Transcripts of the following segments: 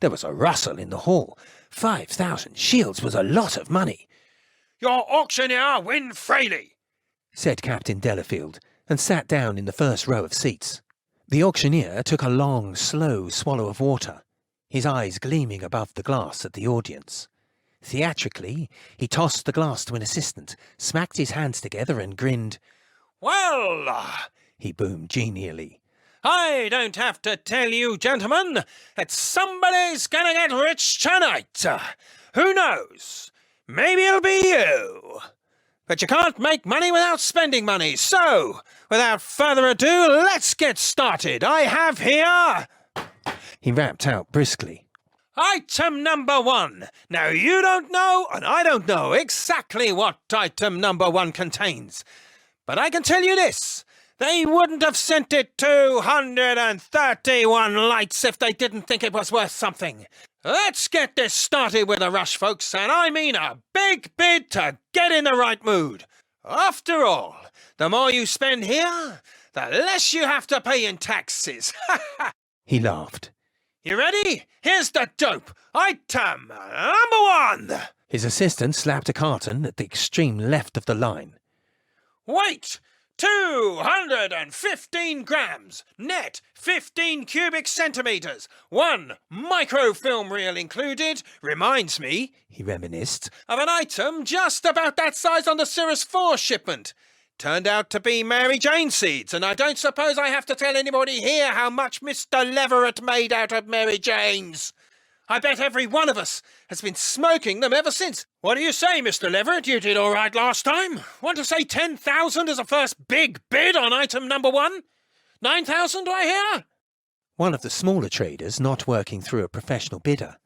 There was a rustle in the hall. 5,000 shields was a lot of money. "Your auctioneer win freely," said Captain Delafield, and sat down in the first row of seats. The auctioneer took a long, slow swallow of water, his eyes gleaming above the glass at the audience. Theatrically, he tossed the glass to an assistant, smacked his hands together and grinned. "Well," he boomed genially, "I don't have to tell you, gentlemen, that somebody's gonna get rich tonight. Who knows? Maybe it'll be you. But you can't make money without spending money, so, without further ado, let's get started. I have here..." he rapped out briskly. "Item number 1. Now you don't know, and I don't know exactly what item number 1 contains. But I can tell you this. They wouldn't have sent it 231 lights if they didn't think it was worth something. Let's get this started with a rush, folks, and I mean a big bid to get in the right mood. After all, the more you spend here, the less you have to pay in taxes." He laughed. "You ready? Here's the dope. Item number 1. His assistant slapped a carton at the extreme left of the line. "Weight 215 grams. Net 15 cubic centimetres. 1 microfilm reel included. Reminds me," he reminisced, "of an item just about that size on the Cirrus 4 shipment. Turned out to be Mary Jane seeds, and I don't suppose I have to tell anybody here how much Mr. Leverett made out of Mary Janes. I bet every one of us has been smoking them ever since. What do you say, Mr. Leverett? You did all right last time. Want to say 10,000 as a first big bid on item number 1? 9,000, do I hear?" One of the smaller traders, not working through a professional bidder,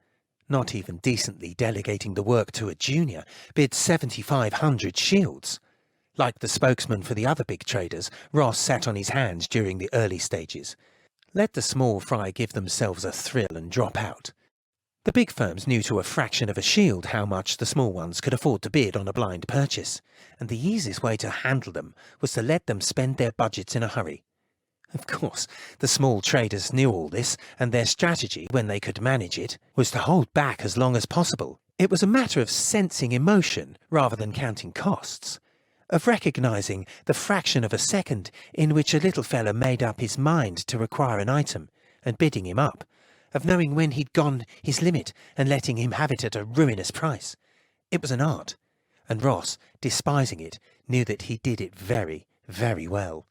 not even decently delegating the work to a junior, bid 7,500 shields. Like the spokesman for the other big traders, Ross sat on his hands during the early stages. Let the small fry give themselves a thrill and drop out. The big firms knew to a fraction of a shield how much the small ones could afford to bid on a blind purchase, and the easiest way to handle them was to let them spend their budgets in a hurry. Of course, the small traders knew all this, and their strategy, when they could manage it, was to hold back as long as possible. It was a matter of sensing emotion rather than counting costs, of recognizing the fraction of a second in which a little fella made up his mind to require an item, and bidding him up, of knowing when he'd gone his limit and letting him have it at a ruinous price. It was an art, and Ross, despising it, knew that he did it very, very well.